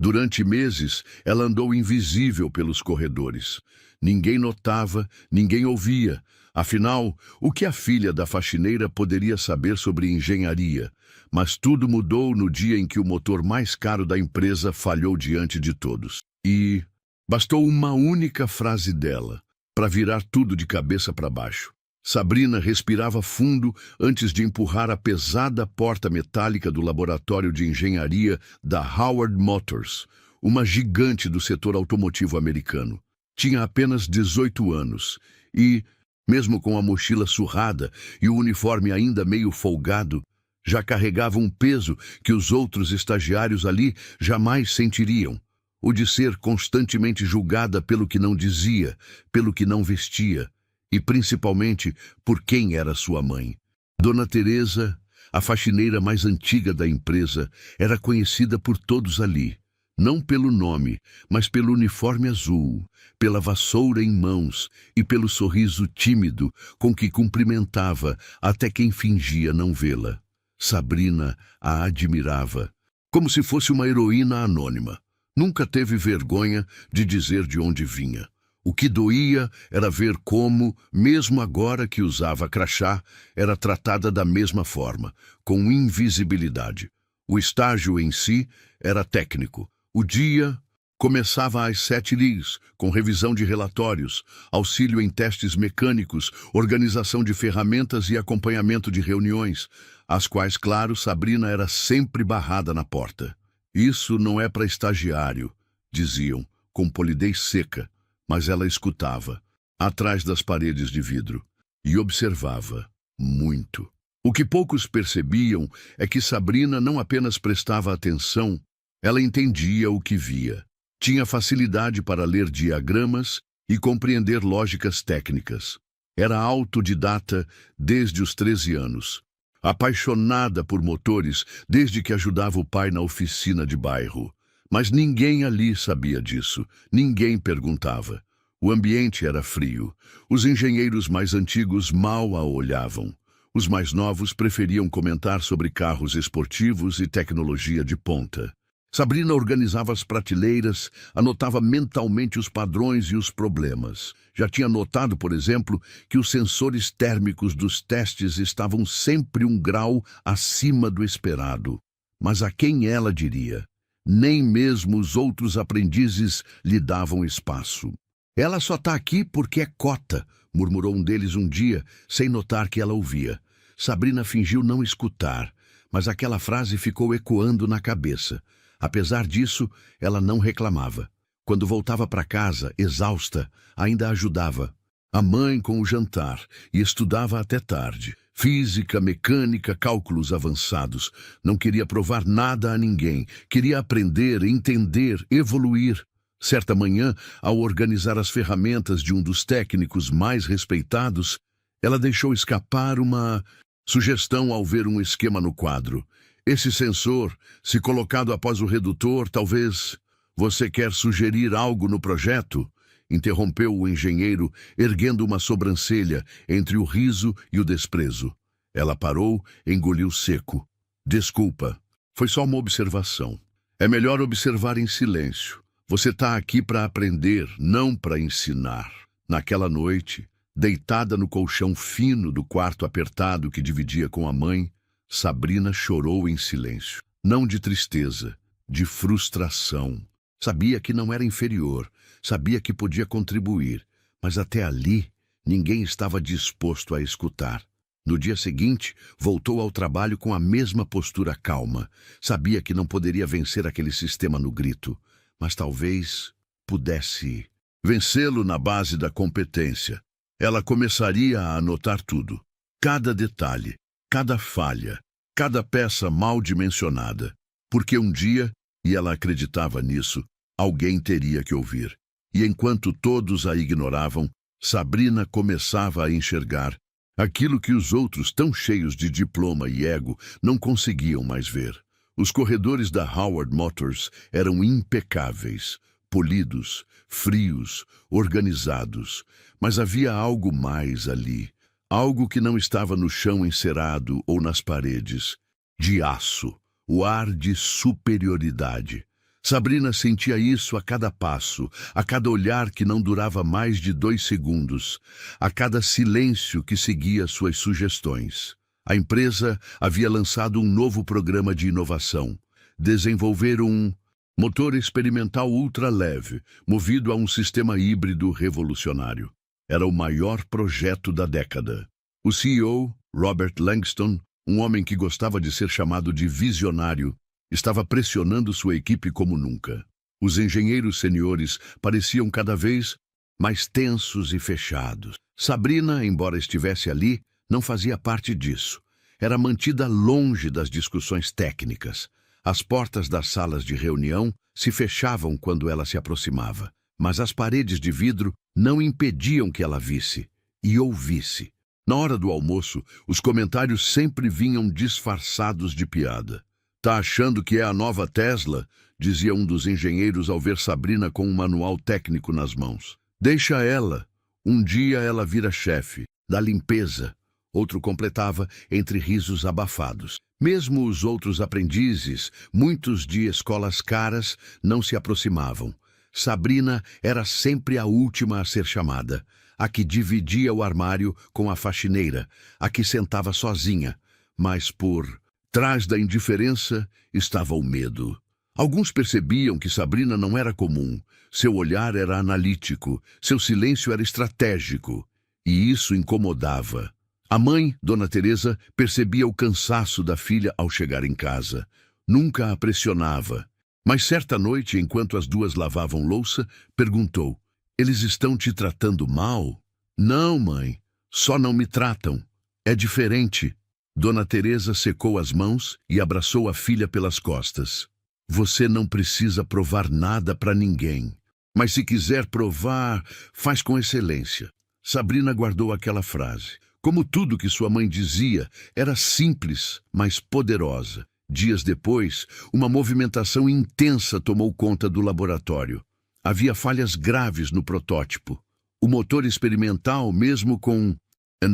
Durante meses, ela andou invisível pelos corredores. Ninguém notava, ninguém ouvia. Afinal, o que a filha da faxineira poderia saber sobre engenharia? Mas tudo mudou no dia em que o motor mais caro da empresa falhou diante de todos. E bastou uma única frase dela para virar tudo de cabeça para baixo. Sabrina respirava fundo antes de empurrar a pesada porta metálica do laboratório de engenharia da Howard Motors, uma gigante do setor automotivo americano. Tinha apenas 18 anos e, mesmo com a mochila surrada e o uniforme ainda meio folgado, já carregava um peso que os outros estagiários ali jamais sentiriam: o de ser constantemente julgada pelo que não dizia, pelo que não vestia, e principalmente por quem era sua mãe. Dona Teresa, a faxineira mais antiga da empresa, era conhecida por todos ali, não pelo nome, mas pelo uniforme azul, pela vassoura em mãos e pelo sorriso tímido com que cumprimentava até quem fingia não vê-la. Sabrina a admirava, como se fosse uma heroína anônima. Nunca teve vergonha de dizer de onde vinha. O que doía era ver como, mesmo agora que usava crachá, era tratada da mesma forma, com invisibilidade. O estágio em si era técnico. O dia começava às 7h, com revisão de relatórios, auxílio em testes mecânicos, organização de ferramentas e acompanhamento de reuniões, às quais, claro, Sabrina era sempre barrada na porta. Isso não é para estagiário, diziam, com polidez seca. Mas ela escutava, atrás das paredes de vidro, e observava muito. O que poucos percebiam é que Sabrina não apenas prestava atenção, ela entendia o que via. Tinha facilidade para ler diagramas e compreender lógicas técnicas. Era autodidata desde os 13 anos, apaixonada por motores desde que ajudava o pai na oficina de bairro. Mas ninguém ali sabia disso, ninguém perguntava. O ambiente era frio. Os engenheiros mais antigos mal a olhavam. Os mais novos preferiam comentar sobre carros esportivos e tecnologia de ponta. Sabrina organizava as prateleiras, anotava mentalmente os padrões e os problemas. Já tinha notado, por exemplo, que os sensores térmicos dos testes estavam sempre um grau acima do esperado. Mas a quem ela diria? Nem mesmo os outros aprendizes lhe davam espaço. "Ela só está aqui porque é cota", murmurou um deles um dia, sem notar que ela ouvia. Sabrina fingiu não escutar, mas aquela frase ficou ecoando na cabeça. Apesar disso, ela não reclamava. Quando voltava para casa, exausta, ainda ajudava a mãe com o jantar e estudava até tarde. Física, mecânica, cálculos avançados. Não queria provar nada a ninguém. Queria aprender, entender, evoluir. Certa manhã, ao organizar as ferramentas de um dos técnicos mais respeitados, ela deixou escapar uma sugestão ao ver um esquema no quadro. "Esse sensor, se colocado após o redutor, talvez... Você quer sugerir algo no projeto?" Interrompeu o engenheiro, erguendo uma sobrancelha entre o riso e o desprezo. Ela parou, engoliu seco. "Desculpa, foi só uma observação. É melhor observar em silêncio. Você está aqui para aprender, não para ensinar." Naquela noite, deitada no colchão fino do quarto apertado que dividia com a mãe, Sabrina chorou em silêncio. Não de tristeza, de frustração. Sabia que não era inferior, sabia que podia contribuir, mas até ali ninguém estava disposto a escutar. No dia seguinte, voltou ao trabalho com a mesma postura calma. Sabia que não poderia vencer aquele sistema no grito, mas talvez pudesse vencê-lo na base da competência. Ela começaria a anotar tudo, cada detalhe, cada falha, cada peça mal dimensionada, porque um dia, e ela acreditava nisso, alguém teria que ouvir. E enquanto todos a ignoravam, Sabrina começava a enxergar aquilo que os outros, tão cheios de diploma e ego, não conseguiam mais ver. Os corredores da Howard Motors eram impecáveis, polidos, frios, organizados, mas havia algo mais ali, algo que não estava no chão encerado ou nas paredes, de aço, o ar de superioridade. Sabrina sentia isso a cada passo, a cada olhar que não durava mais de 2 segundos, a cada silêncio que seguia suas sugestões. A empresa havia lançado um novo programa de inovação. Desenvolver um motor experimental ultraleve, movido a um sistema híbrido revolucionário. Era o maior projeto da década. O CEO, Robert Langston, um homem que gostava de ser chamado de visionário, estava pressionando sua equipe como nunca. Os engenheiros seniores pareciam cada vez mais tensos e fechados. Sabrina, embora estivesse ali, não fazia parte disso. Era mantida longe das discussões técnicas. As portas das salas de reunião se fechavam quando ela se aproximava, mas as paredes de vidro não impediam que ela visse e ouvisse. Na hora do almoço, os comentários sempre vinham disfarçados de piada. "Tá achando que é a nova Tesla?", dizia um dos engenheiros ao ver Sabrina com um manual técnico nas mãos. "Deixa ela. Um dia ela vira chefe da limpeza." Outro completava entre risos abafados. Mesmo os outros aprendizes, muitos de escolas caras, não se aproximavam. Sabrina era sempre a última a ser chamada, a que dividia o armário com a faxineira, a que sentava sozinha, mas por trás da indiferença estava o medo. Alguns percebiam que Sabrina não era comum. Seu olhar era analítico, seu silêncio era estratégico, e isso incomodava. A mãe, Dona Teresa, percebia o cansaço da filha ao chegar em casa. Nunca a pressionava. Mas certa noite, enquanto as duas lavavam louça, perguntou: "Eles estão te tratando mal?" "Não, mãe. Só não me tratam. É diferente." Dona Teresa secou as mãos e abraçou a filha pelas costas. "Você não precisa provar nada para ninguém. Mas se quiser provar, faz com excelência." Sabrina guardou aquela frase. Como tudo que sua mãe dizia, era simples, mas poderosa. Dias depois, uma movimentação intensa tomou conta do laboratório. Havia falhas graves no protótipo. O motor experimental, mesmo com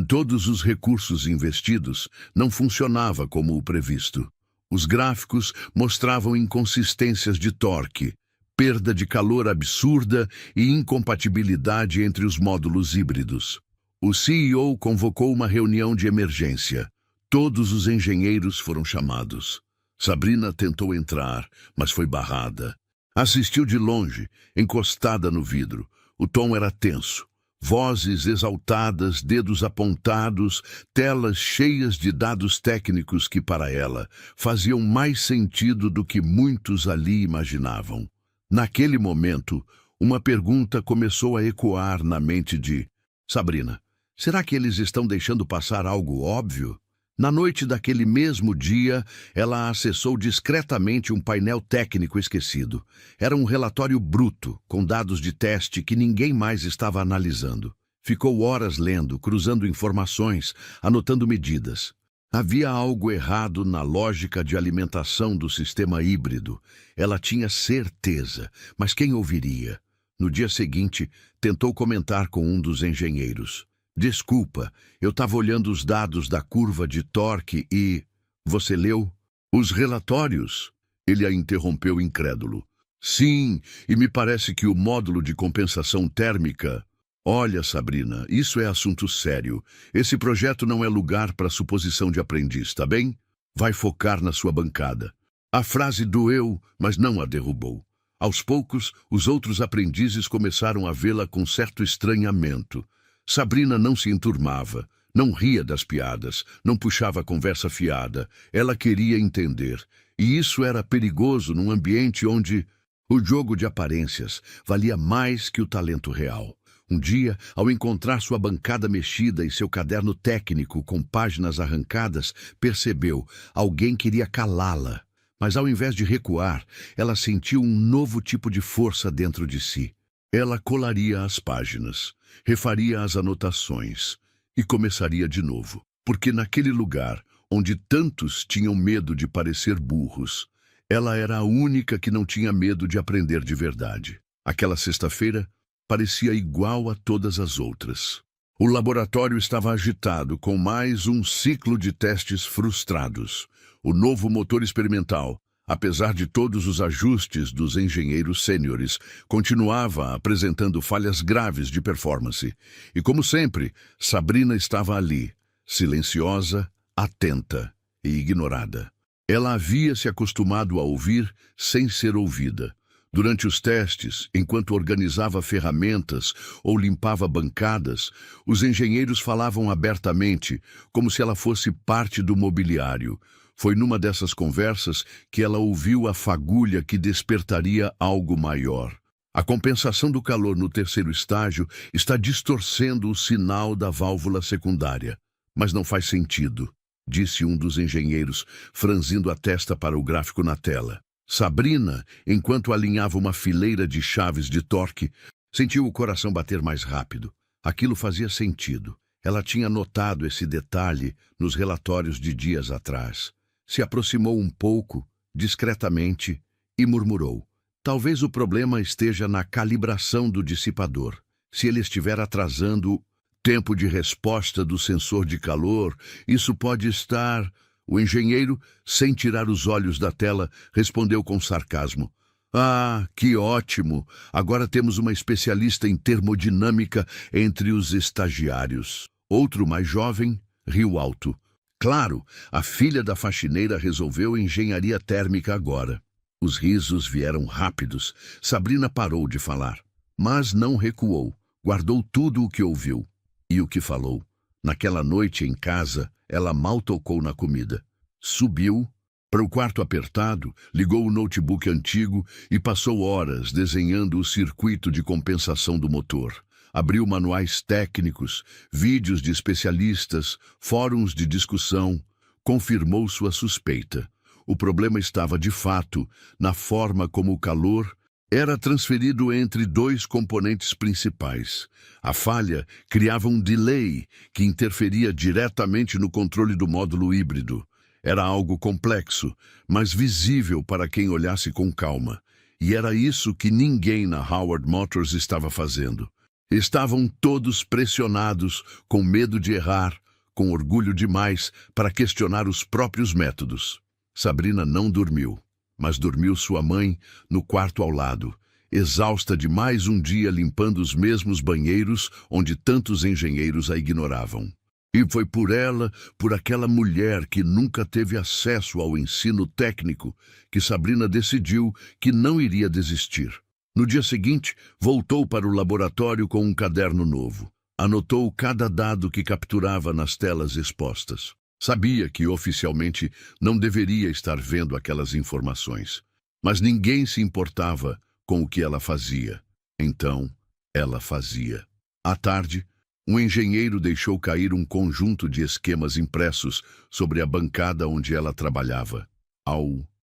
todos os recursos investidos, não funcionava como o previsto. Os gráficos mostravam inconsistências de torque, perda de calor absurda e incompatibilidade entre os módulos híbridos. O CEO convocou uma reunião de emergência. Todos os engenheiros foram chamados. Sabrina tentou entrar, mas foi barrada. Assistiu de longe, encostada no vidro. O tom era tenso. Vozes exaltadas, dedos apontados, telas cheias de dados técnicos que, para ela, faziam mais sentido do que muitos ali imaginavam. Naquele momento, uma pergunta começou a ecoar na mente de Sabrina. Será que eles estão deixando passar algo óbvio? Na noite daquele mesmo dia, ela acessou discretamente um painel técnico esquecido. Era um relatório bruto, com dados de teste que ninguém mais estava analisando. Ficou horas lendo, cruzando informações, anotando medidas. Havia algo errado na lógica de alimentação do sistema híbrido. Ela tinha certeza, mas quem ouviria? No dia seguinte, tentou comentar com um dos engenheiros. "Desculpa, eu estava olhando os dados da curva de torque e... Você leu? Os relatórios?" Ele a interrompeu incrédulo. "Sim, e me parece que o módulo de compensação térmica... Olha, Sabrina, isso é assunto sério. Esse projeto não é lugar para suposição de aprendiz, tá bem? Vai focar na sua bancada." A frase doeu, mas não a derrubou. Aos poucos, os outros aprendizes começaram a vê-la com certo estranhamento. Sabrina não se enturmava, não ria das piadas, não puxava a conversa fiada. Ela queria entender. E isso era perigoso num ambiente onde o jogo de aparências valia mais que o talento real. Um dia, ao encontrar sua bancada mexida e seu caderno técnico com páginas arrancadas, percebeu: alguém queria calá-la. Mas ao invés de recuar, ela sentiu um novo tipo de força dentro de si. Ela colaria as páginas, refaria as anotações e começaria de novo. Porque naquele lugar, onde tantos tinham medo de parecer burros, ela era a única que não tinha medo de aprender de verdade. Aquela sexta-feira parecia igual a todas as outras. O laboratório estava agitado com mais um ciclo de testes frustrados. O novo motor experimental, Apesar de todos os ajustes dos engenheiros sêniores, continuava apresentando falhas graves de performance. E, como sempre, Sabrina estava ali, silenciosa, atenta e ignorada. Ela havia se acostumado a ouvir sem ser ouvida. Durante os testes, enquanto organizava ferramentas ou limpava bancadas, os engenheiros falavam abertamente, como se ela fosse parte do mobiliário. Foi numa dessas conversas que ela ouviu a fagulha que despertaria algo maior. A compensação do calor no terceiro estágio está distorcendo o sinal da válvula secundária. Mas não faz sentido, disse um dos engenheiros, franzindo a testa para o gráfico na tela. Sabrina, enquanto alinhava uma fileira de chaves de torque, sentiu o coração bater mais rápido. Aquilo fazia sentido. Ela tinha notado esse detalhe nos relatórios de dias atrás. Se aproximou um pouco, discretamente, e murmurou: talvez o problema esteja na calibração do dissipador. Se ele estiver atrasando tempo de resposta do sensor de calor, isso pode estar... O engenheiro, sem tirar os olhos da tela, respondeu com sarcasmo: ah, que ótimo! Agora temos uma especialista em termodinâmica entre os estagiários. Outro, mais jovem, riu alto. Claro, a filha da faxineira resolveu engenharia térmica agora. Os risos vieram rápidos. Sabrina parou de falar, mas não recuou. Guardou tudo o que ouviu e o que falou. Naquela noite em casa, ela mal tocou na comida. Subiu para o quarto apertado, ligou o notebook antigo e passou horas desenhando o circuito de compensação do motor. Abriu manuais técnicos, vídeos de especialistas, fóruns de discussão. Confirmou sua suspeita. O problema estava, de fato, na forma como o calor era transferido entre dois componentes principais. A falha criava um delay que interferia diretamente no controle do módulo híbrido. Era algo complexo, mas visível para quem olhasse com calma. E era isso que ninguém na Howard Motors estava fazendo. Estavam todos pressionados, com medo de errar, com orgulho demais para questionar os próprios métodos. Sabrina não dormiu. Mas dormiu sua mãe no quarto ao lado, exausta de mais um dia limpando os mesmos banheiros onde tantos engenheiros a ignoravam. E foi por ela, por aquela mulher que nunca teve acesso ao ensino técnico, que Sabrina decidiu que não iria desistir. No dia seguinte, voltou para o laboratório com um caderno novo. Anotou cada dado que capturava nas telas expostas. Sabia que oficialmente não deveria estar vendo aquelas informações, mas ninguém se importava com o que ela fazia. Então, ela fazia. À tarde, um engenheiro deixou cair um conjunto de esquemas impressos sobre a bancada onde ela trabalhava. Ao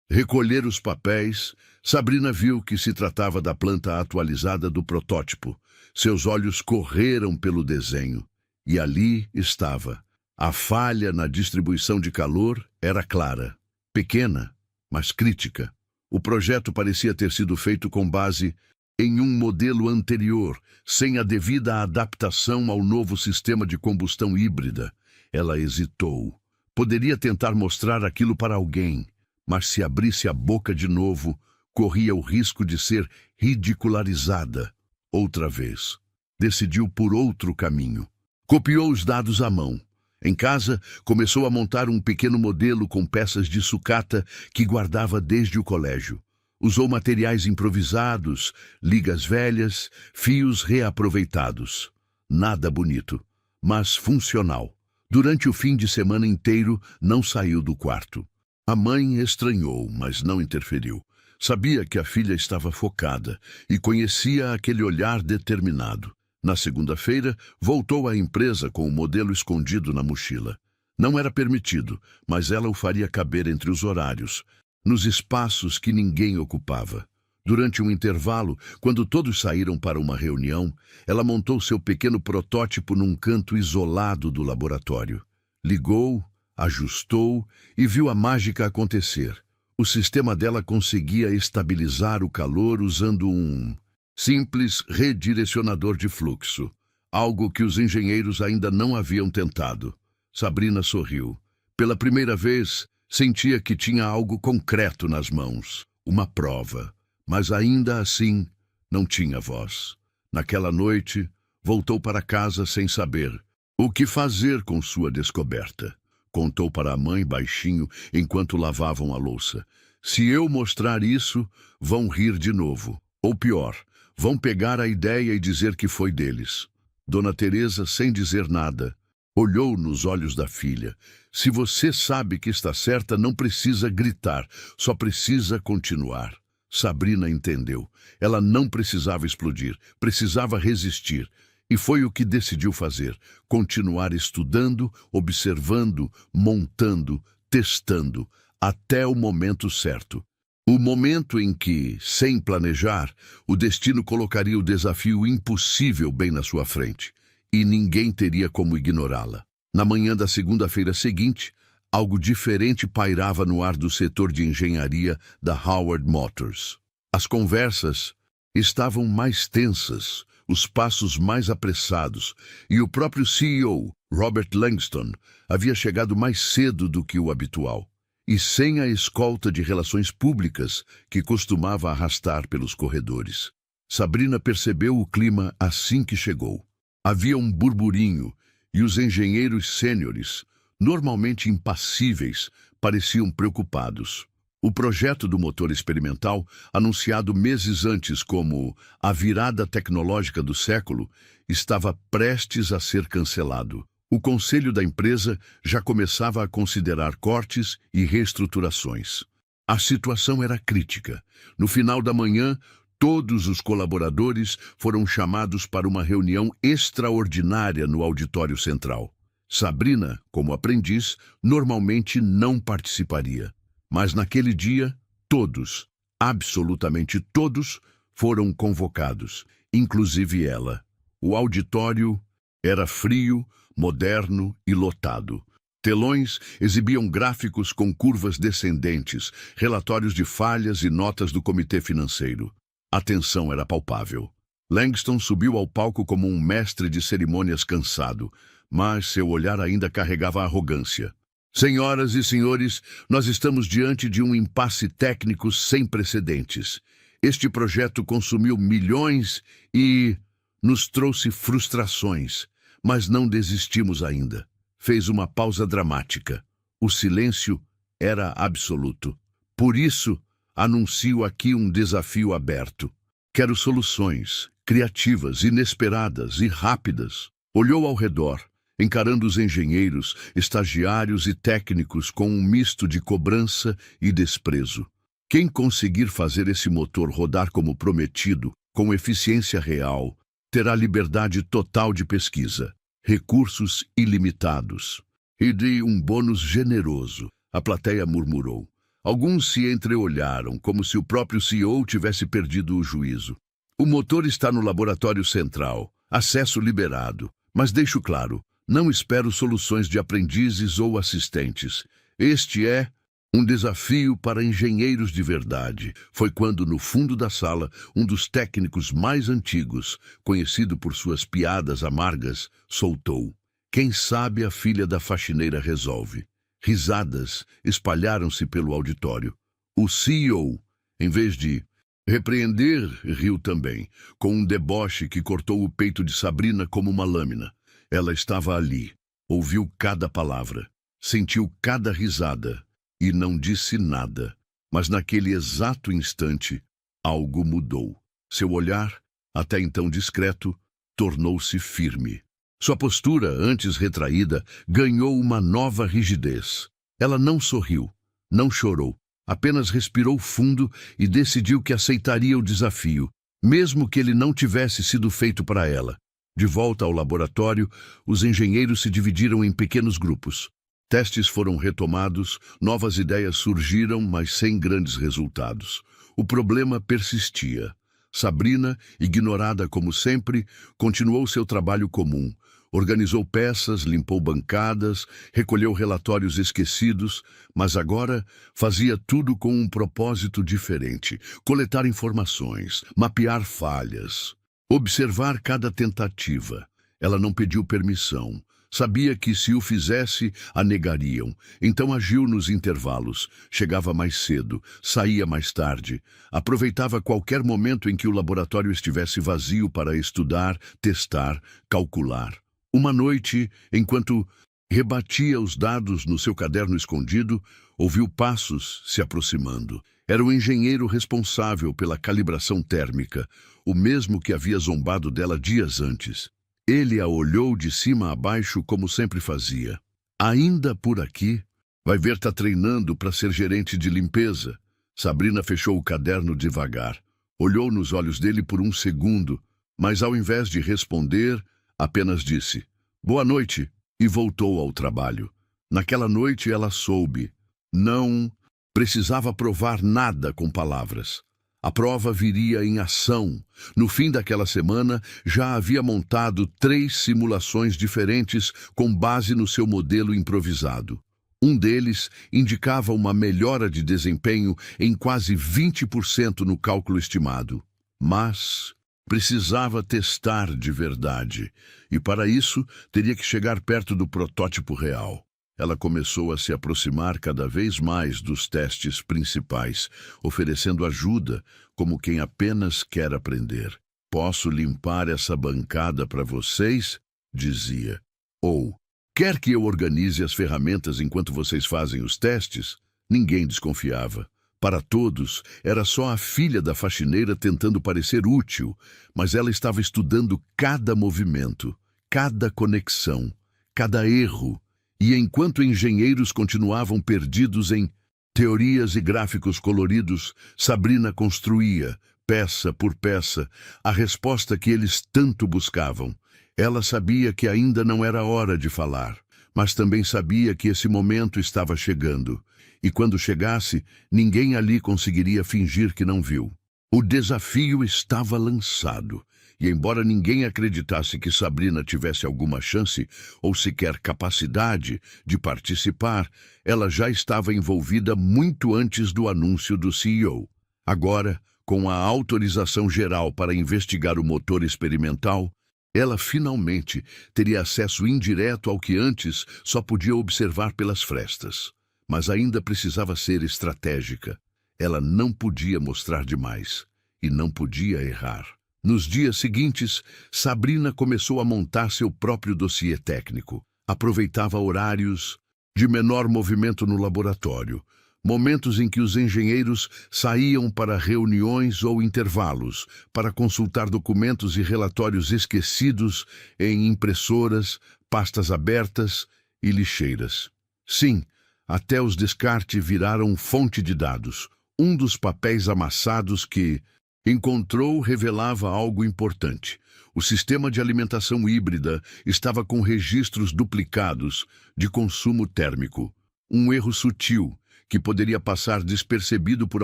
recolher os papéis, Sabrina viu que se tratava da planta atualizada do protótipo. Seus olhos correram pelo desenho, e ali estava. A falha na distribuição de calor era clara, pequena, mas crítica. O projeto parecia ter sido feito com base em um modelo anterior, sem a devida adaptação ao novo sistema de combustão híbrida. Ela hesitou. Poderia tentar mostrar aquilo para alguém, mas se abrisse a boca de novo, corria o risco de ser ridicularizada outra vez. Decidiu por outro caminho. Copiou os dados à mão. Em casa, começou a montar um pequeno modelo com peças de sucata que guardava desde o colégio. Usou materiais improvisados, ligas velhas, fios reaproveitados. Nada bonito, mas funcional. Durante o fim de semana inteiro, não saiu do quarto. A mãe estranhou, mas não interferiu. Sabia que a filha estava focada e conhecia aquele olhar determinado. Na segunda-feira, voltou à empresa com o modelo escondido na mochila. Não era permitido, mas ela o faria caber entre os horários, nos espaços que ninguém ocupava. Durante um intervalo, quando todos saíram para uma reunião, ela montou seu pequeno protótipo num canto isolado do laboratório. Ligou, ajustou e viu a mágica acontecer. O sistema dela conseguia estabilizar o calor usando um simples redirecionador de fluxo, algo que os engenheiros ainda não haviam tentado. Sabrina sorriu. Pela primeira vez, Sentia que tinha algo concreto nas mãos, uma prova, mas ainda assim não tinha voz. Naquela noite, voltou para casa sem saber o que fazer com sua descoberta. Contou para a mãe baixinho enquanto lavavam a louça. Se eu mostrar isso, vão rir de novo. Ou pior, vão pegar a ideia e dizer que foi deles. Dona Teresa, sem dizer nada, olhou nos olhos da filha. Se você sabe que está certa, não precisa gritar, só precisa continuar. Sabrina entendeu. Ela não precisava explodir, precisava resistir. E foi o que decidiu fazer. Continuar estudando, observando, montando, testando, até o momento certo. O momento em que, sem planejar, o destino colocaria o desafio impossível bem na sua frente. E ninguém teria como ignorá-la. Na manhã da segunda-feira seguinte, algo diferente pairava no ar do setor de engenharia da Howard Motors. As conversas estavam mais tensas, os passos mais apressados, e o próprio CEO, Robert Langston, havia chegado mais cedo do que o habitual, e sem a escolta de relações públicas que costumava arrastar pelos corredores. Sabrina percebeu o clima assim que chegou. Havia um burburinho, e os engenheiros sêniores, normalmente impassíveis, pareciam preocupados. O projeto do motor experimental, anunciado meses antes como a virada tecnológica do século, estava prestes a ser cancelado. O conselho da empresa já começava a considerar cortes e reestruturações. A situação era crítica. No final da manhã, todos os colaboradores foram chamados para uma reunião extraordinária no auditório central. Sabrina, como aprendiz, normalmente não participaria. Mas naquele dia, todos, absolutamente todos, foram convocados, inclusive ela. O auditório era frio, moderno e lotado. Telões exibiam gráficos com curvas descendentes, relatórios de falhas e notas do comitê financeiro. A tensão era palpável. Langston subiu ao palco como um mestre de cerimônias cansado, mas seu olhar ainda carregava arrogância. Senhoras e senhores, nós estamos diante de um impasse técnico sem precedentes. Este projeto consumiu milhões e nos trouxe frustrações, mas não desistimos ainda. Fez uma pausa dramática. O silêncio era absoluto. Por isso, anuncio aqui um desafio aberto. Quero soluções, criativas, inesperadas e rápidas. Olhou ao redor, encarando os engenheiros, estagiários e técnicos com um misto de cobrança e desprezo. Quem conseguir fazer esse motor rodar como prometido, com eficiência real, terá liberdade total de pesquisa, recursos ilimitados e de um bônus generoso. A plateia murmurou. Alguns se entreolharam, como se o próprio CEO tivesse perdido o juízo. O motor está no laboratório central, acesso liberado, mas deixo claro, não espero soluções de aprendizes ou assistentes. Este é um desafio para engenheiros de verdade. Foi quando, no fundo da sala, um dos técnicos mais antigos, conhecido por suas piadas amargas, soltou. Quem sabe a filha da faxineira resolve. Risadas espalharam-se pelo auditório. O CEO, em vez de repreender, riu também, com um deboche que cortou o peito de Sabrina como uma lâmina. Ela estava ali, ouviu cada palavra, sentiu cada risada e não disse nada. Mas naquele exato instante, algo mudou. Seu olhar, até então discreto, tornou-se firme. Sua postura, antes retraída, ganhou uma nova rigidez. Ela não sorriu, não chorou, apenas respirou fundo e decidiu que aceitaria o desafio, mesmo que ele não tivesse sido feito para ela. De volta ao laboratório, os engenheiros se dividiram em pequenos grupos. Testes foram retomados, novas ideias surgiram, mas sem grandes resultados. O problema persistia. Sabrina, ignorada como sempre, continuou seu trabalho comum. Organizou peças, limpou bancadas, recolheu relatórios esquecidos, mas agora fazia tudo com um propósito diferente: coletar informações, mapear falhas, observar cada tentativa. Ela não pediu permissão, Sabia que, se o fizesse, a negariam. Então agiu nos intervalos. Chegava mais cedo, saía mais tarde. Aproveitava qualquer momento em que o laboratório estivesse vazio para estudar, testar, calcular. Uma noite, enquanto rebatia os dados no seu caderno escondido, ouviu passos se aproximando. Era o engenheiro responsável pela calibração térmica, o mesmo que havia zombado dela dias antes. Ele a olhou de cima a baixo como sempre fazia. Ainda por aqui? Vai ver, tá treinando para ser gerente de limpeza. Sabrina fechou o caderno devagar. Olhou nos olhos dele por um segundo, mas ao invés de responder, apenas disse: "Boa noite", e voltou ao trabalho. Naquela noite ela soube. Não precisava provar nada com palavras. A prova viria em ação. No fim daquela semana, já havia montado 3 simulações diferentes com base no seu modelo improvisado. Um deles indicava uma melhora de desempenho em quase 20% no cálculo estimado. Mas precisava testar de verdade, e para isso teria que chegar perto do protótipo real. Ela começou a se aproximar cada vez mais dos testes principais, oferecendo ajuda, como quem apenas quer aprender. "Posso limpar essa bancada para vocês?", dizia. Ou, "Quer que eu organize as ferramentas enquanto vocês fazem os testes?". Ninguém desconfiava. Para todos, era só a filha da faxineira tentando parecer útil, mas ela estava estudando cada movimento, cada conexão, cada erro. E enquanto engenheiros continuavam perdidos em teorias e gráficos coloridos, Sabrina construía, peça por peça, a resposta que eles tanto buscavam. Ela sabia que ainda não era hora de falar, mas também sabia que esse momento estava chegando. E quando chegasse, ninguém ali conseguiria fingir que não viu. O desafio estava lançado. E embora ninguém acreditasse que Sabrina tivesse alguma chance ou sequer capacidade de participar, ela já estava envolvida muito antes do anúncio do CEO. Agora, com a autorização geral para investigar o motor experimental, ela finalmente teria acesso indireto ao que antes só podia observar pelas frestas. Mas ainda precisava ser estratégica. Ela não podia mostrar demais e não podia errar. Nos dias seguintes, Sabrina começou a montar seu próprio dossiê técnico. Aproveitava horários de menor movimento no laboratório, momentos em que os engenheiros saíam para reuniões ou intervalos, para consultar documentos e relatórios esquecidos em impressoras, pastas abertas e lixeiras. Sim, até os descartes viraram fonte de dados. Um dos papéis amassados que encontrou revelava algo importante. O sistema de alimentação híbrida estava com registros duplicados de consumo térmico. Um erro sutil que poderia passar despercebido por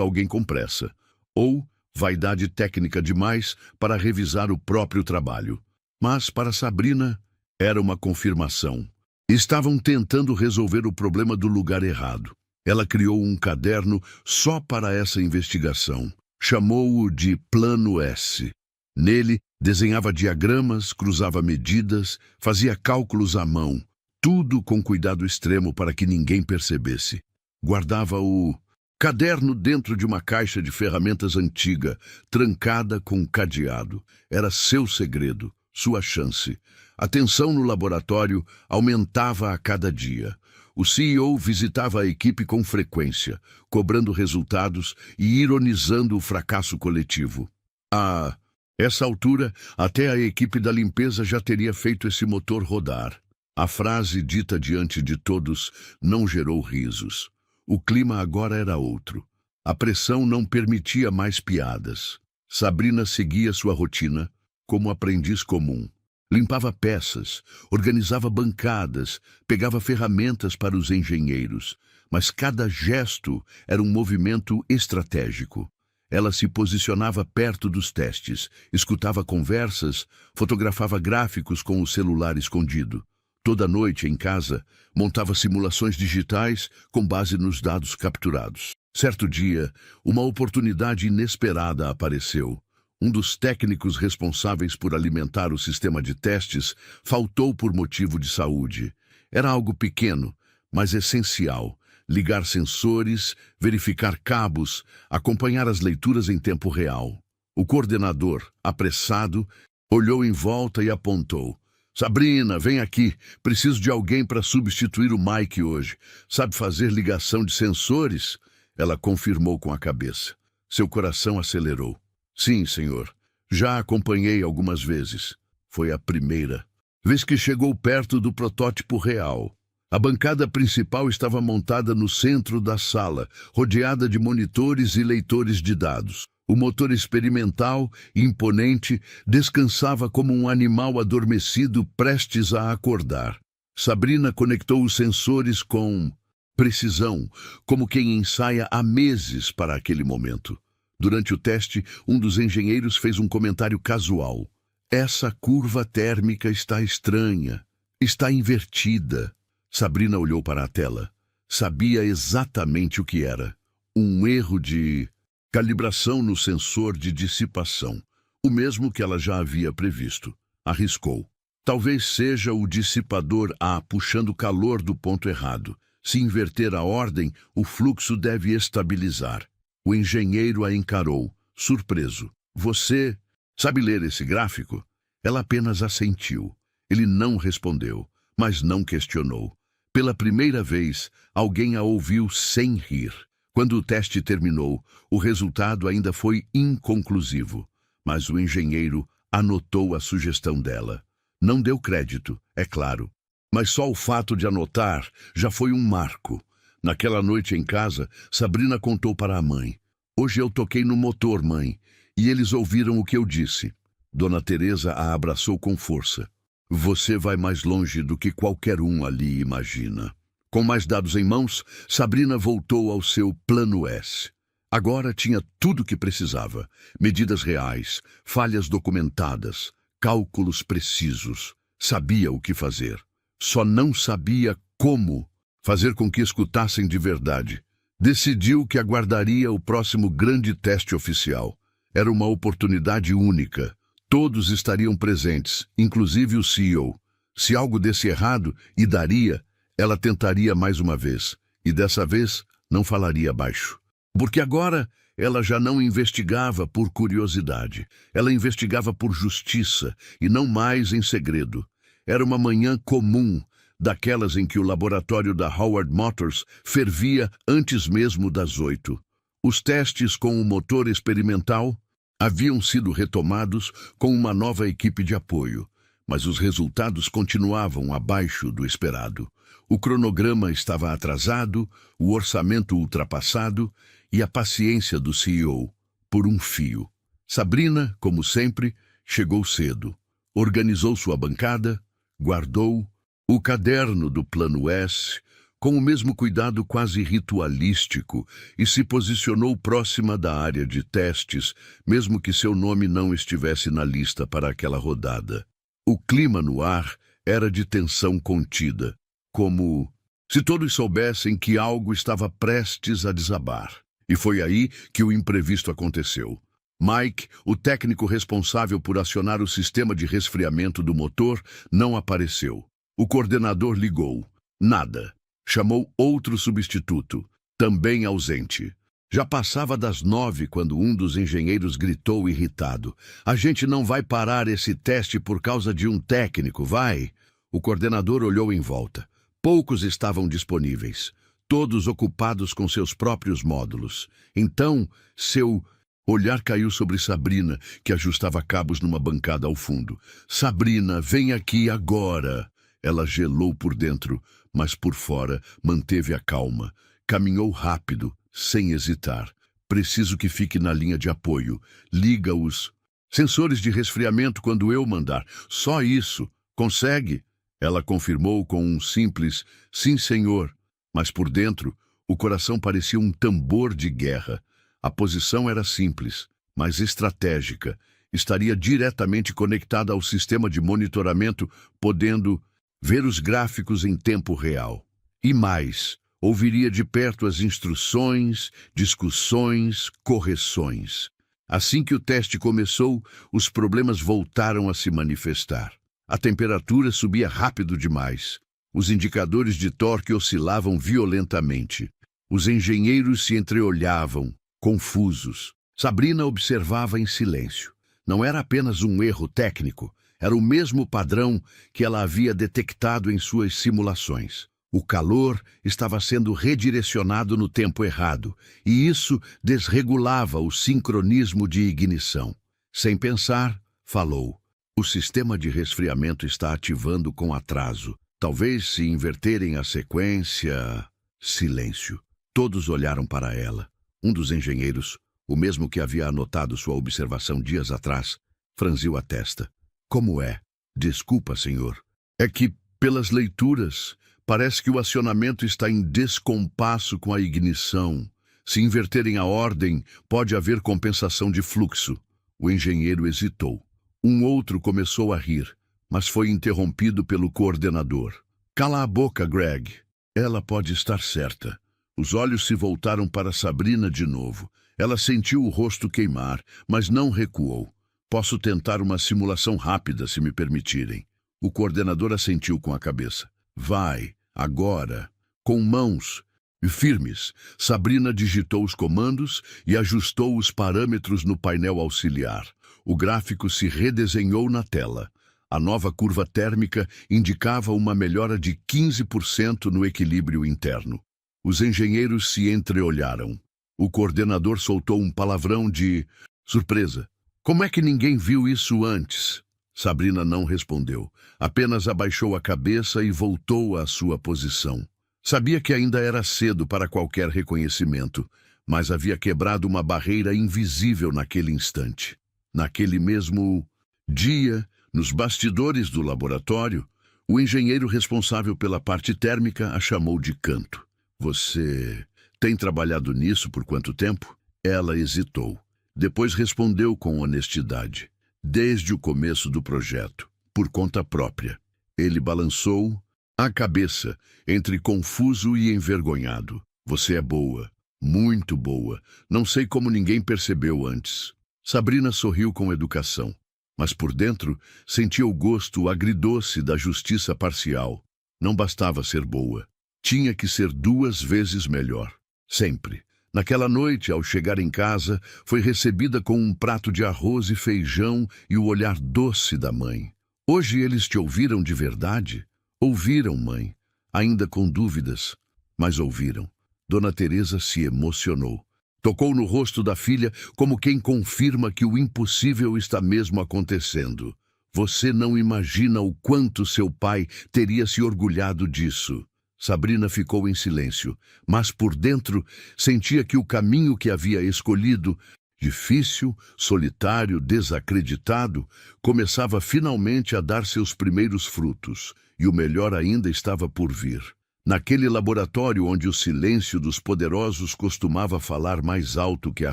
alguém com pressa. Ou vaidade técnica demais para revisar o próprio trabalho. Mas, para Sabrina, era uma confirmação. Estavam tentando resolver o problema do lugar errado. Ela criou um caderno só para essa investigação. Chamou-o de Plano S. Nele, desenhava diagramas, cruzava medidas, fazia cálculos à mão, tudo com cuidado extremo para que ninguém percebesse. Guardava o caderno dentro de uma caixa de ferramentas antiga, trancada com cadeado. Era seu segredo, sua chance. A tensão no laboratório aumentava a cada dia. O CEO visitava a equipe com frequência, cobrando resultados e ironizando o fracasso coletivo. A essa altura, até a equipe da limpeza já teria feito esse motor rodar. A frase dita diante de todos não gerou risos. O clima agora era outro. A pressão não permitia mais piadas. Sabrina seguia sua rotina como aprendiz comum. Limpava peças, organizava bancadas, pegava ferramentas para os engenheiros, mas cada gesto era um movimento estratégico. Ela se posicionava perto dos testes, escutava conversas, fotografava gráficos com o celular escondido. Toda noite, em casa, montava simulações digitais com base nos dados capturados. Certo dia, uma oportunidade inesperada apareceu. Um dos técnicos responsáveis por alimentar o sistema de testes faltou por motivo de saúde. Era algo pequeno, mas essencial. Ligar sensores, verificar cabos, acompanhar as leituras em tempo real. O coordenador, apressado, olhou em volta e apontou. Sabrina, vem aqui. Preciso de alguém para substituir o Mike hoje. Sabe fazer ligação de sensores? Ela confirmou com a cabeça. Seu coração acelerou. Sim, senhor. Já acompanhei algumas vezes. Foi a primeira vez que chegou perto do protótipo real. A bancada principal estava montada no centro da sala, rodeada de monitores e leitores de dados. O motor experimental, imponente, descansava como um animal adormecido prestes a acordar. Sabrina conectou os sensores com precisão, como quem ensaia há meses para aquele momento. Durante o teste, um dos engenheiros fez um comentário casual. Essa curva térmica está estranha, está invertida. Sabrina olhou para a tela. Sabia exatamente o que era. Um erro de calibração no sensor de dissipação. O mesmo que ela já havia previsto. Arriscou. Talvez seja o dissipador A puxando calor do ponto errado. Se inverter a ordem, o fluxo deve estabilizar. O engenheiro a encarou, surpreso. Você sabe ler esse gráfico? Ela apenas assentiu. Ele não respondeu, mas não questionou. Pela primeira vez, alguém a ouviu sem rir. Quando o teste terminou, o resultado ainda foi inconclusivo, mas o engenheiro anotou a sugestão dela. Não deu crédito, é claro, mas só o fato de anotar já foi um marco. Naquela noite em casa, Sabrina contou para a mãe. Hoje eu toquei no motor, mãe, e eles ouviram o que eu disse. Dona Teresa a abraçou com força. Você vai mais longe do que qualquer um ali imagina. Com mais dados em mãos, Sabrina voltou ao seu plano S. Agora tinha tudo o que precisava. Medidas reais, falhas documentadas, cálculos precisos. Sabia o que fazer. Só não sabia como fazer com que escutassem de verdade. Decidiu que aguardaria o próximo grande teste oficial. Era uma oportunidade única. Todos estariam presentes, inclusive o CEO. Se algo desse errado, e daria, ela tentaria mais uma vez. E dessa vez, não falaria baixo. Porque agora, ela já não investigava por curiosidade. Ela investigava por justiça, e não mais em segredo. Era uma manhã comum, daquelas em que o laboratório da Howard Motors fervia antes mesmo das 8. Os testes com o motor experimental haviam sido retomados com uma nova equipe de apoio, mas os resultados continuavam abaixo do esperado. O cronograma estava atrasado, o orçamento ultrapassado e a paciência do CEO por um fio. Sabrina, como sempre, chegou cedo. Organizou sua bancada, guardou o caderno do Plano S com o mesmo cuidado quase ritualístico e se posicionou próxima da área de testes, mesmo que seu nome não estivesse na lista para aquela rodada. O clima no ar era de tensão contida, como se todos soubessem que algo estava prestes a desabar. E foi aí que o imprevisto aconteceu. Mike, o técnico responsável por acionar o sistema de resfriamento do motor, não apareceu. O coordenador ligou. Nada. Chamou outro substituto, também ausente. Já passava das 9 quando um dos engenheiros gritou irritado. A gente não vai parar esse teste por causa de um técnico, vai? O coordenador olhou em volta. Poucos estavam disponíveis, todos ocupados com seus próprios módulos. Então, seu olhar caiu sobre Sabrina, que ajustava cabos numa bancada ao fundo. Sabrina, vem aqui agora! Ela gelou por dentro, mas por fora manteve a calma. Caminhou rápido, sem hesitar. Preciso que fique na linha de apoio. Liga os sensores de resfriamento quando eu mandar. Só isso. Consegue? Ela confirmou com um simples sim, senhor. Mas por dentro, o coração parecia um tambor de guerra. A posição era simples, mas estratégica. Estaria diretamente conectada ao sistema de monitoramento, podendo ver os gráficos em tempo real. E mais, ouviria de perto as instruções, discussões, correções. Assim que o teste começou, os problemas voltaram a se manifestar. A temperatura subia rápido demais. Os indicadores de torque oscilavam violentamente. Os engenheiros se entreolhavam, confusos. Sabrina observava em silêncio. Não era apenas um erro técnico, era o mesmo padrão que ela havia detectado em suas simulações. O calor estava sendo redirecionado no tempo errado, e isso desregulava o sincronismo de ignição. Sem pensar, falou: "O sistema de resfriamento está ativando com atraso. Talvez se inverterem a sequência..." Silêncio. Todos olharam para ela. Um dos engenheiros, o mesmo que havia anotado sua observação dias atrás, franziu a testa. "Como é?" "Desculpa, senhor. É que, pelas leituras, parece que o acionamento está em descompasso com a ignição. Se inverterem a ordem, pode haver compensação de fluxo." O engenheiro hesitou. Um outro começou a rir, mas foi interrompido pelo coordenador. "Cala a boca, Greg. Ela pode estar certa." Os olhos se voltaram para Sabrina de novo. Ela sentiu o rosto queimar, mas não recuou. "Posso tentar uma simulação rápida, se me permitirem." O coordenador assentiu com a cabeça. "Vai, agora." Com mãos firmes, Sabrina digitou os comandos e ajustou os parâmetros no painel auxiliar. O gráfico se redesenhou na tela. A nova curva térmica indicava uma melhora de 15% no equilíbrio interno. Os engenheiros se entreolharam. O coordenador soltou um palavrão de surpresa. "Como é que ninguém viu isso antes?" Sabrina não respondeu. Apenas abaixou a cabeça e voltou à sua posição. Sabia que ainda era cedo para qualquer reconhecimento, mas havia quebrado uma barreira invisível naquele instante. Naquele mesmo dia, nos bastidores do laboratório, o engenheiro responsável pela parte térmica a chamou de canto. "Você tem trabalhado nisso por quanto tempo?" Ela hesitou. Depois respondeu com honestidade. "Desde o começo do projeto, por conta própria." Ele balançou a cabeça, entre confuso e envergonhado. "Você é boa, muito boa. Não sei como ninguém percebeu antes." Sabrina sorriu com educação, mas por dentro sentia o gosto agridoce da justiça parcial. Não bastava ser boa. Tinha que ser 2 vezes melhor. Sempre. Naquela noite, ao chegar em casa, foi recebida com um prato de arroz e feijão e o olhar doce da mãe. "Hoje eles te ouviram de verdade?" "Ouviram, mãe." Ainda com dúvidas, mas ouviram. Dona Teresa se emocionou. Tocou no rosto da filha como quem confirma que o impossível está mesmo acontecendo. "Você não imagina o quanto seu pai teria se orgulhado disso." Sabrina ficou em silêncio, mas por dentro sentia que o caminho que havia escolhido, difícil, solitário, desacreditado, começava finalmente a dar seus primeiros frutos, e o melhor ainda estava por vir. Naquele laboratório onde o silêncio dos poderosos costumava falar mais alto que a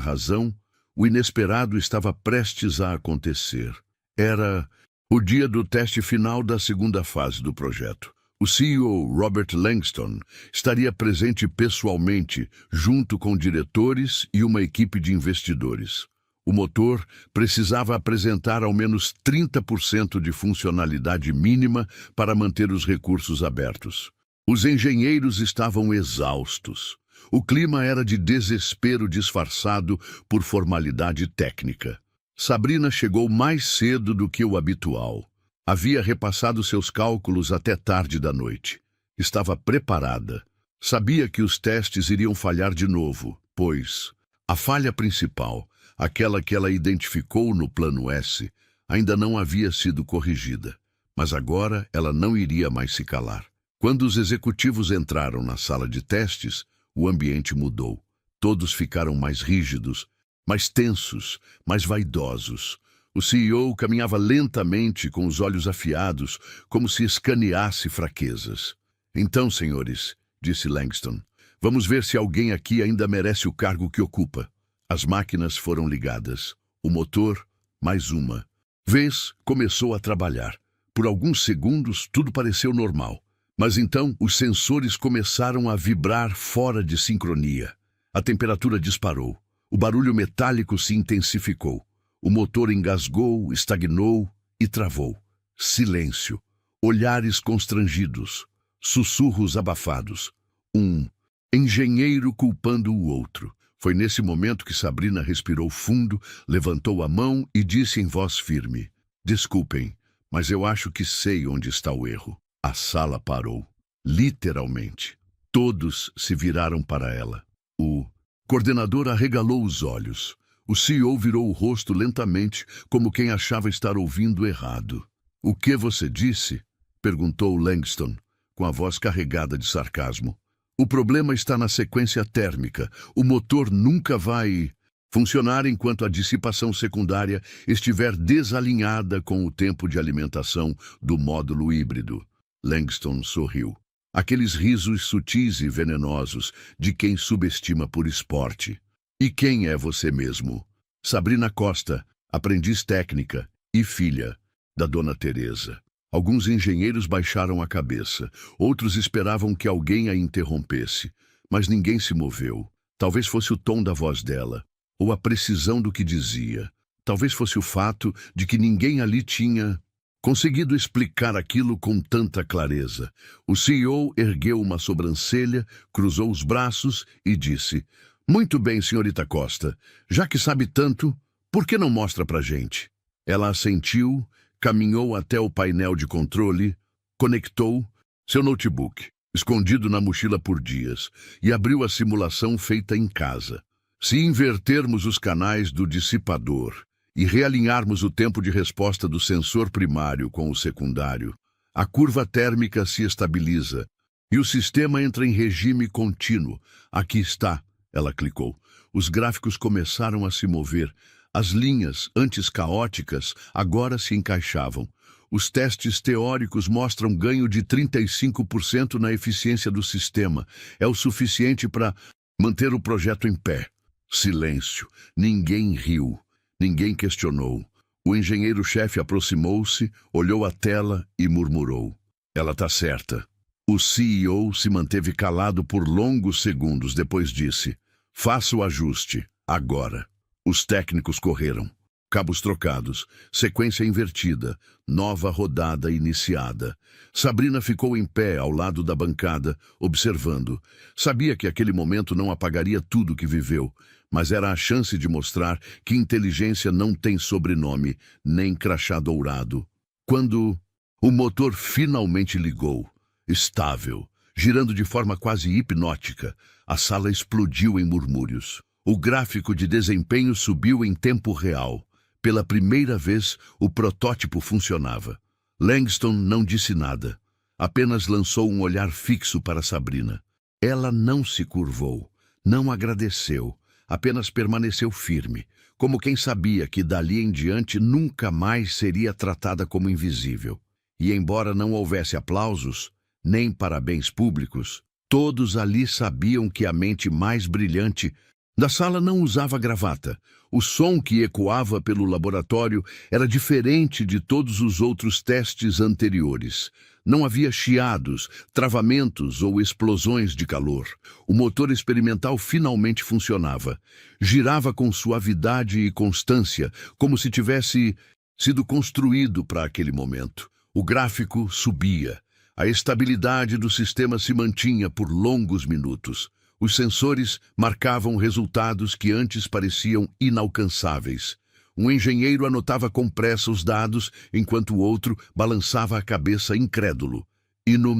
razão, o inesperado estava prestes a acontecer. Era o dia do teste final da segunda fase do projeto. O CEO, Robert Langston, estaria presente pessoalmente, junto com diretores e uma equipe de investidores. O motor precisava apresentar ao menos 30% de funcionalidade mínima para manter os recursos abertos. Os engenheiros estavam exaustos. O clima era de desespero disfarçado por formalidade técnica. Sabrina chegou mais cedo do que o habitual. Havia repassado seus cálculos até tarde da noite. Estava preparada. Sabia que os testes iriam falhar de novo, pois a falha principal, aquela que ela identificou no plano S, ainda não havia sido corrigida. Mas agora ela não iria mais se calar. Quando os executivos entraram na sala de testes, o ambiente mudou. Todos ficaram mais rígidos, mais tensos, mais vaidosos. O CEO caminhava lentamente com os olhos afiados, como se escaneasse fraquezas. "Então, senhores", disse Langston, "vamos ver se alguém aqui ainda merece o cargo que ocupa." As máquinas foram ligadas. O motor, mais uma vez, começou a trabalhar. Por alguns segundos, tudo pareceu normal. Mas então, os sensores começaram a vibrar fora de sincronia. A temperatura disparou. O barulho metálico se intensificou. O motor engasgou, estagnou e travou. Silêncio. Olhares constrangidos. Sussurros abafados. Um engenheiro culpando o outro. Foi nesse momento que Sabrina respirou fundo, levantou a mão e disse em voz firme: "Desculpem, mas eu acho que sei onde está o erro." A sala parou. Literalmente. Todos se viraram para ela. O coordenador arregalou os olhos. O CEO virou o rosto lentamente, como quem achava estar ouvindo errado. "O que você disse?" perguntou Langston, com a voz carregada de sarcasmo. "O problema está na sequência térmica. O motor nunca vai funcionar enquanto a dissipação secundária estiver desalinhada com o tempo de alimentação do módulo híbrido." Langston sorriu. Aqueles risos sutis e venenosos de quem subestima por esporte. "E quem é você mesmo?" Sabrina Costa, aprendiz técnica e filha da Dona Teresa. Alguns engenheiros baixaram a cabeça, outros esperavam que alguém a interrompesse, mas ninguém se moveu. Talvez fosse o tom da voz dela, ou a precisão do que dizia. Talvez fosse o fato de que ninguém ali tinha conseguido explicar aquilo com tanta clareza. O CEO ergueu uma sobrancelha, cruzou os braços e disse: "Muito bem, senhorita Costa. Já que sabe tanto, por que não mostra pra gente?" Ela assentiu, caminhou até o painel de controle, conectou seu notebook, escondido na mochila por dias, e abriu a simulação feita em casa. Se invertermos os canais do dissipador e realinharmos o tempo de resposta do sensor primário com o secundário, a curva térmica se estabiliza e o sistema entra em regime contínuo. "Aqui está." Ela clicou. Os gráficos começaram a se mover. As linhas, antes caóticas, agora se encaixavam. Os testes teóricos mostram ganho de 35% na eficiência do sistema. É o suficiente para manter o projeto em pé. Silêncio. Ninguém riu. Ninguém questionou. O engenheiro-chefe aproximou-se, olhou a tela e murmurou: "Ela está certa." O CEO se manteve calado por longos segundos, depois disse: "Faça o ajuste, agora." Os técnicos correram. Cabos trocados, sequência invertida, nova rodada iniciada. Sabrina ficou em pé ao lado da bancada, observando. Sabia que aquele momento não apagaria tudo o que viveu, mas era a chance de mostrar que inteligência não tem sobrenome, nem crachá dourado. Quando o motor finalmente ligou, estável, girando de forma quase hipnótica, a sala explodiu em murmúrios. O gráfico de desempenho subiu em tempo real. Pela primeira vez, o protótipo funcionava. Langston não disse nada. Apenas lançou um olhar fixo para Sabrina. Ela não se curvou, não agradeceu, apenas permaneceu firme, como quem sabia que dali em diante nunca mais seria tratada como invisível. E embora não houvesse aplausos, nem parabéns públicos, todos ali sabiam que a mente mais brilhante da sala não usava gravata. O som que ecoava pelo laboratório era diferente de todos os outros testes anteriores. Não havia chiados, travamentos ou explosões de calor. O motor experimental finalmente funcionava. Girava com suavidade e constância, como se tivesse sido construído para aquele momento. O gráfico subia. A estabilidade do sistema se mantinha por longos minutos. Os sensores marcavam resultados que antes pareciam inalcançáveis. Um engenheiro anotava com pressa os dados, enquanto o outro balançava a cabeça incrédulo. E no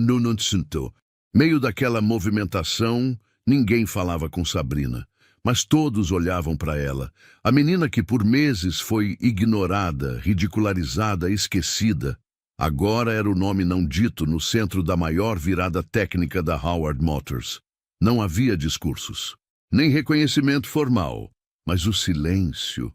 meio daquela movimentação, ninguém falava com Sabrina, mas todos olhavam para ela. A menina que por meses foi ignorada, ridicularizada, esquecida, agora era o nome não dito no centro da maior virada técnica da Howard Motors. Não havia discursos, nem reconhecimento formal, mas o silêncio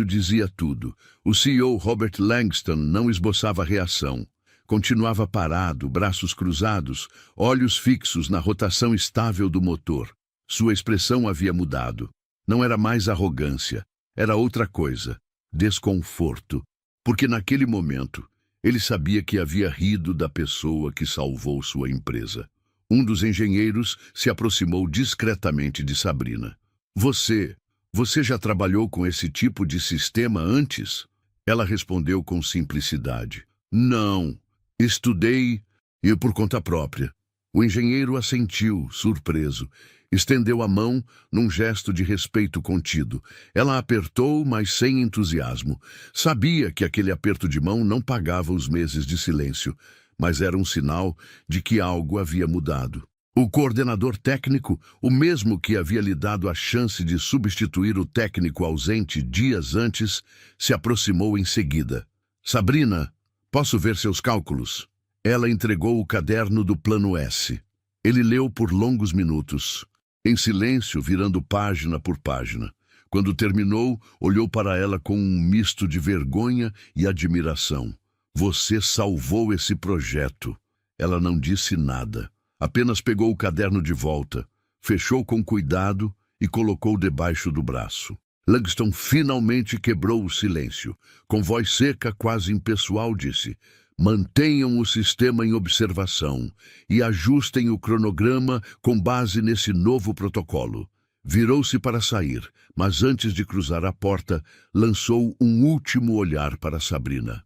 dizia tudo. O CEO Robert Langston não esboçava reação. Continuava parado, braços cruzados, olhos fixos na rotação estável do motor. Sua expressão havia mudado. Não era mais arrogância, era outra coisa, desconforto, porque naquele momento ele sabia que havia rido da pessoa que salvou sua empresa. Um dos engenheiros se aproximou discretamente de Sabrina. Você Você já trabalhou com esse tipo de sistema antes? Ela respondeu com simplicidade. Não, estudei e por conta própria. O engenheiro assentiu, surpreso. Estendeu a mão num gesto de respeito contido. Ela apertou, mas sem entusiasmo. Sabia que aquele aperto de mão não pagava os meses de silêncio, mas era um sinal de que algo havia mudado. O coordenador técnico, o mesmo que havia lhe dado a chance de substituir o técnico ausente dias antes, se aproximou em seguida. Sabrina, posso ver seus cálculos? Ela entregou o caderno do Plano S. Ele leu por longos minutos, em silêncio, virando página por página. Quando terminou, olhou para ela com um misto de vergonha e admiração. Você salvou esse projeto. Ela não disse nada. Apenas pegou o caderno de volta, fechou com cuidado e colocou debaixo do braço. Langston finalmente quebrou o silêncio. Com voz seca, quase impessoal, disse: mantenham o sistema em observação e ajustem o cronograma com base nesse novo protocolo. Virou-se para sair, mas antes de cruzar a porta, lançou um último olhar para Sabrina.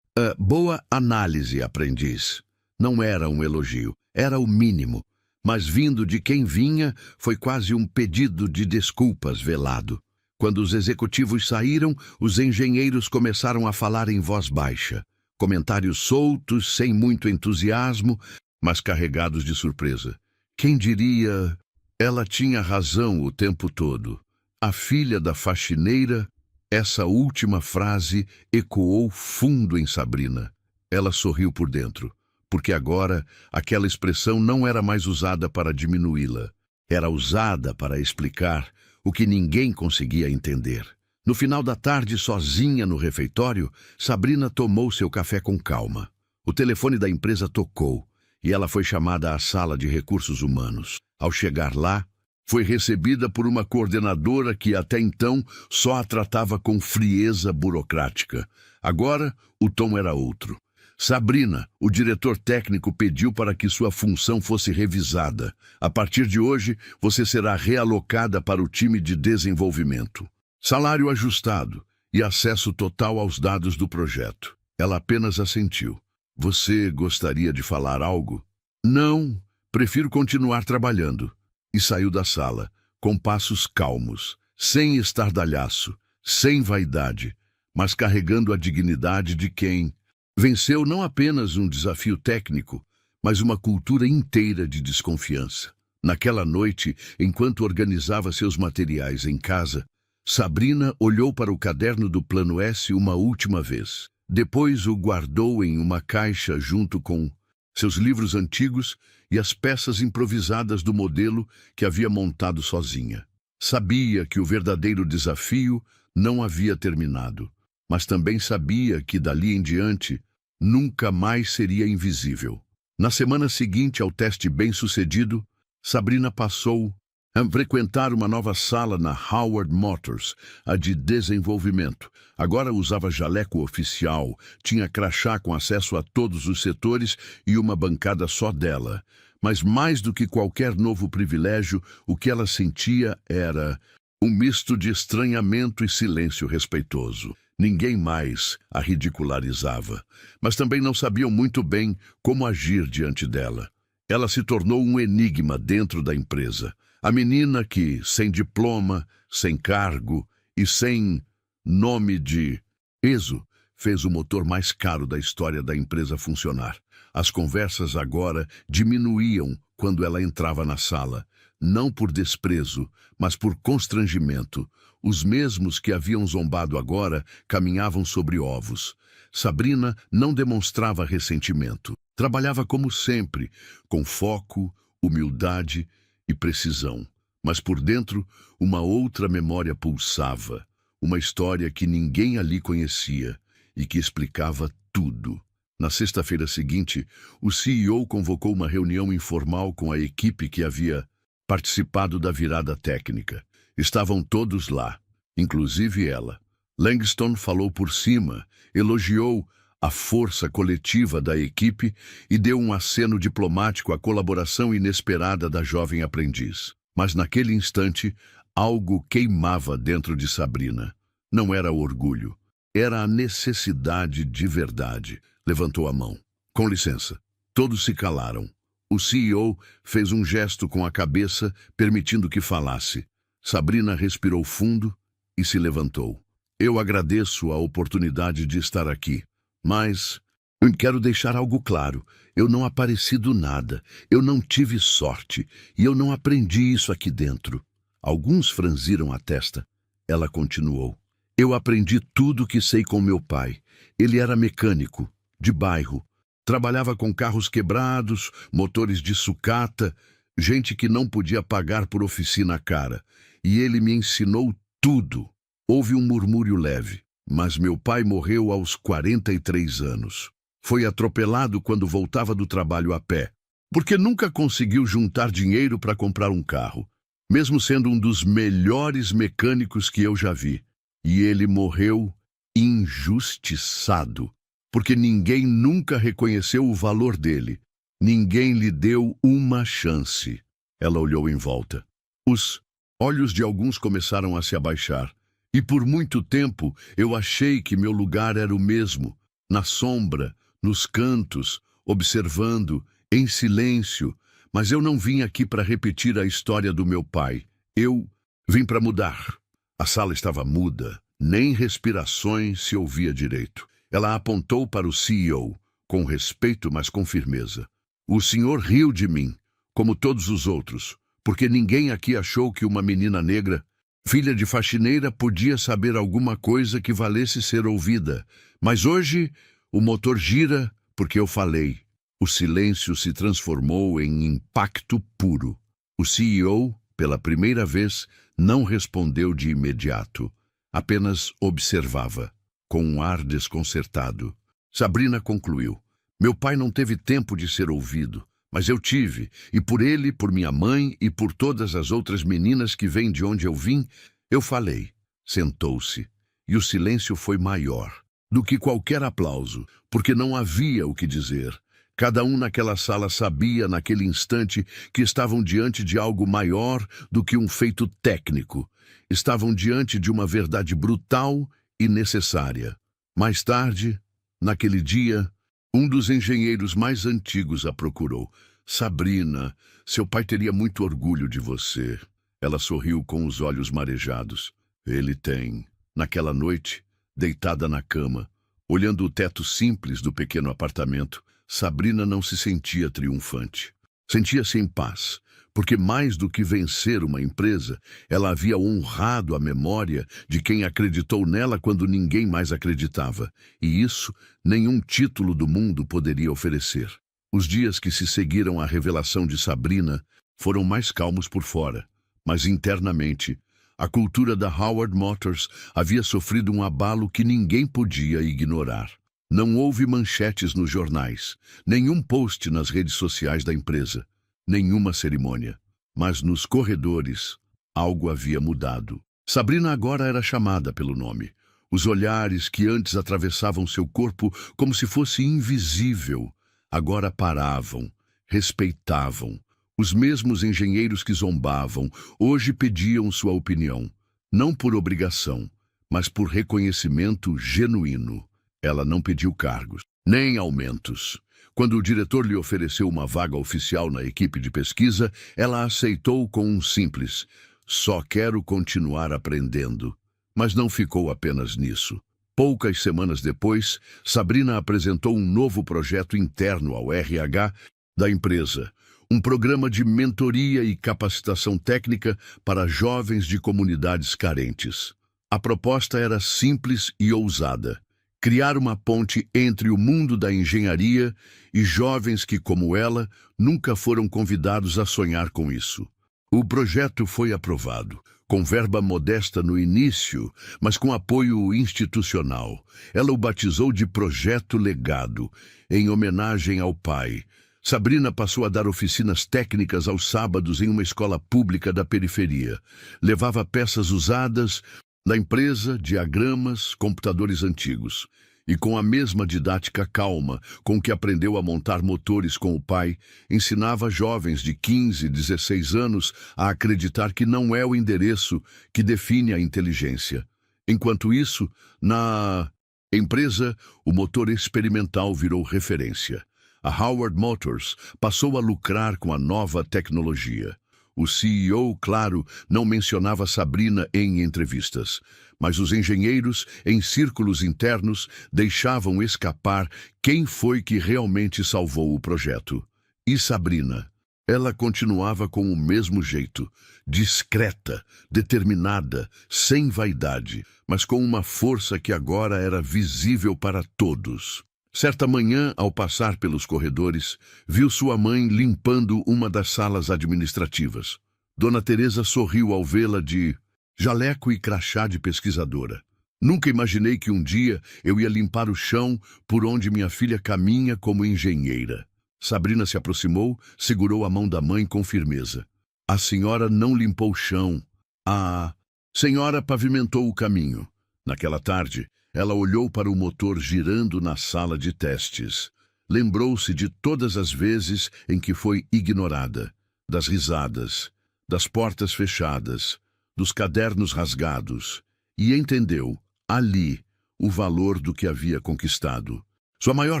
Boa análise, aprendiz. Não era um elogio, era o mínimo, mas vindo de quem vinha, foi quase um pedido de desculpas velado. Quando os executivos saíram, os engenheiros começaram a falar em voz baixa. Comentários soltos, sem muito entusiasmo, mas carregados de surpresa. Quem diria? Ela tinha razão o tempo todo. A filha da faxineira, essa última frase ecoou fundo em Sabrina. Ela sorriu por dentro, porque agora aquela expressão não era mais usada para diminuí-la. Era usada para explicar o que ninguém conseguia entender. No final da tarde, sozinha no refeitório, Sabrina tomou seu café com calma. O telefone da empresa tocou e ela foi chamada à sala de recursos humanos. Ao chegar lá, foi recebida por uma coordenadora que até então só a tratava com frieza burocrática. Agora, o tom era outro. Sabrina, o diretor técnico, pediu para que sua função fosse revisada. A partir de hoje, você será realocada para o time de desenvolvimento. Salário ajustado e acesso total aos dados do projeto. Ela apenas assentiu. Você gostaria de falar algo? Não, prefiro continuar trabalhando. E saiu da sala, com passos calmos, sem estardalhaço, sem vaidade, mas carregando a dignidade de quem venceu não apenas um desafio técnico, mas uma cultura inteira de desconfiança. Naquela noite, enquanto organizava seus materiais em casa, Sabrina olhou para o caderno do Plano S uma última vez. Depois o guardou em uma caixa junto com seus livros antigos e as peças improvisadas do modelo que havia montado sozinha. Sabia que o verdadeiro desafio não havia terminado, mas também sabia que dali em diante nunca mais seria invisível. Na semana seguinte ao teste bem-sucedido, Sabrina passou a frequentar uma nova sala na Howard Motors, a de desenvolvimento. Agora usava jaleco oficial, tinha crachá com acesso a todos os setores e uma bancada só dela. Mas mais do que qualquer novo privilégio, o que ela sentia era um misto de estranhamento e silêncio respeitoso. Ninguém mais a ridicularizava, mas também não sabiam muito bem como agir diante dela. Ela se tornou um enigma dentro da empresa. A menina que, sem diploma, sem cargo e sem nome de ESO, fez o motor mais caro da história da empresa funcionar. As conversas agora diminuíam quando ela entrava na sala, não por desprezo, mas por constrangimento. Os mesmos que haviam zombado agora caminhavam sobre ovos. Sabrina não demonstrava ressentimento. Trabalhava como sempre, com foco, humildade e precisão. Mas por dentro, uma outra memória pulsava, uma história que ninguém ali conhecia e que explicava tudo. Na sexta-feira seguinte, o CEO convocou uma reunião informal com a equipe que havia participado da virada técnica. Estavam todos lá, inclusive ela. Langston falou por cima, elogiou a força coletiva da equipe e deu um aceno diplomático à colaboração inesperada da jovem aprendiz. Mas naquele instante, Algo queimava dentro de Sabrina. Não era orgulho. Era a necessidade de verdade. Levantou a mão. Com licença. Todos se calaram. O CEO fez um gesto com a cabeça, permitindo que falasse. Sabrina respirou fundo e se levantou. Eu agradeço a oportunidade de estar aqui, mas eu quero deixar algo claro. Eu não apareci do nada, eu não tive sorte e eu não aprendi isso aqui dentro. Alguns franziram a testa. Ela continuou. Eu aprendi tudo o que sei com meu pai. Ele era mecânico, de bairro. Trabalhava com carros quebrados, motores de sucata, gente que não podia pagar por oficina cara. E ele me ensinou tudo. Houve um murmúrio leve, mas meu pai morreu aos 43 anos. Foi atropelado quando voltava do trabalho a pé, porque nunca conseguiu juntar dinheiro para comprar um carro, mesmo sendo um dos melhores mecânicos que eu já vi. E ele morreu injustiçado, porque ninguém nunca reconheceu o valor dele. Ninguém lhe deu uma chance. Ela olhou em volta. Os olhos de alguns começaram a se abaixar. E por muito tempo eu achei que meu lugar era o mesmo, na sombra, nos cantos, observando, em silêncio. Mas eu não vim aqui para repetir a história do meu pai. Eu vim para mudar. A sala estava muda, nem respirações se ouvia direito. Ela apontou para o CEO, com respeito, mas com firmeza. O senhor riu de mim, como todos os outros, porque ninguém aqui achou que uma menina negra, filha de faxineira, podia saber alguma coisa que valesse ser ouvida. Mas hoje o motor gira porque eu falei. O silêncio se transformou em impacto puro. O CEO, pela primeira vez, não respondeu de imediato. Apenas observava, com um ar desconcertado. Sabrina concluiu. Meu pai não teve tempo de ser ouvido, mas eu tive, e por ele, por minha mãe e por todas as outras meninas que vêm de onde eu vim, eu falei. Sentou-se, e o silêncio foi maior do que qualquer aplauso, porque não havia o que dizer. Cada um naquela sala sabia, naquele instante, que estavam diante de algo maior do que um feito técnico. Estavam diante de uma verdade brutal e necessária. Mais tarde, naquele dia, um dos engenheiros mais antigos a procurou. Sabrina, seu pai teria muito orgulho de você. Ela sorriu com os olhos marejados. Ele tem. Naquela noite, deitada na cama, olhando o teto simples do pequeno apartamento, Sabrina não se sentia triunfante. Sentia-se em paz, porque mais do que vencer uma empresa, ela havia honrado a memória de quem acreditou nela quando ninguém mais acreditava. E isso nenhum título do mundo poderia oferecer. Os dias que se seguiram à revelação de Sabrina foram mais calmos por fora, mas internamente, a cultura da Howard Motors havia sofrido um abalo que ninguém podia ignorar. Não houve manchetes nos jornais, nenhum post nas redes sociais da empresa, nenhuma cerimônia. Mas nos corredores, algo havia mudado. Sabrina agora era chamada pelo nome. Os olhares que antes atravessavam seu corpo como se fosse invisível, agora paravam, respeitavam. Os mesmos engenheiros que zombavam, hoje pediam sua opinião, não por obrigação, mas por reconhecimento genuíno. Ela não pediu cargos, nem aumentos. Quando o diretor lhe ofereceu uma vaga oficial na equipe de pesquisa, ela aceitou com um simples, só quero continuar aprendendo. Mas não ficou apenas nisso. Poucas semanas depois, Sabrina apresentou um novo projeto interno ao RH da empresa, um programa de mentoria e capacitação técnica para jovens de comunidades carentes. A proposta era simples e ousada. Criar uma ponte entre o mundo da engenharia e jovens que, como ela, nunca foram convidados a sonhar com isso. O projeto foi aprovado, com verba modesta no início, mas com apoio institucional. Ela o batizou de Projeto Legado, em homenagem ao pai. Sabrina passou a dar oficinas técnicas aos sábados em uma escola pública da periferia. Levava peças usadas da empresa, diagramas, computadores antigos. E com a mesma didática calma com que aprendeu a montar motores com o pai, ensinava jovens de 15, 16 anos a acreditar que não é o endereço que define a inteligência. Enquanto isso, na empresa, o motor experimental virou referência. A Howard Motors passou a lucrar com a nova tecnologia. O CEO, claro, não mencionava Sabrina em entrevistas, mas os engenheiros, em círculos internos, deixavam escapar quem foi que realmente salvou o projeto. E Sabrina? Ela continuava com o mesmo jeito, discreta, determinada, sem vaidade, mas com uma força que agora era visível para todos. Certa manhã, ao passar pelos corredores, viu sua mãe limpando uma das salas administrativas. Dona Teresa sorriu ao vê-la de jaleco e crachá de pesquisadora. Nunca imaginei que um dia eu ia limpar o chão por onde minha filha caminha como engenheira. Sabrina se aproximou, segurou a mão da mãe com firmeza. A senhora não limpou o chão. A senhora pavimentou o caminho. Naquela tarde, ela olhou para o motor girando na sala de testes. Lembrou-se de todas as vezes em que foi ignorada, das risadas, das portas fechadas, dos cadernos rasgados, e entendeu, ali, o valor do que havia conquistado. Sua maior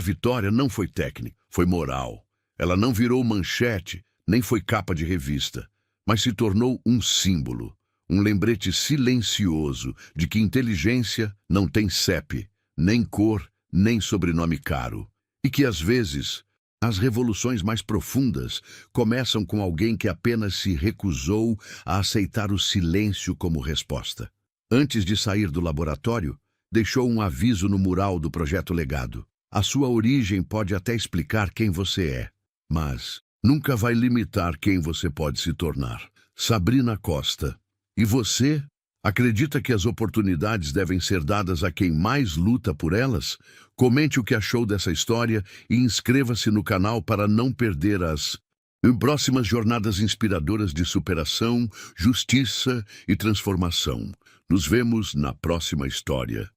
vitória não foi técnica, foi moral. Ela não virou manchete, nem foi capa de revista, mas se tornou um símbolo. Um lembrete silencioso de que inteligência não tem CEP, nem cor, nem sobrenome caro. E que, às vezes, as revoluções mais profundas começam com alguém que apenas se recusou a aceitar o silêncio como resposta. Antes de sair do laboratório, deixou um aviso no mural do Projeto Legado. A sua origem pode até explicar quem você é, mas nunca vai limitar quem você pode se tornar. Sabrina Costa. E você? Acredita que as oportunidades devem ser dadas a quem mais luta por elas? Comente o que achou dessa história e inscreva-se no canal para não perder as próximas jornadas inspiradoras de superação, justiça e transformação. Nos vemos na próxima história.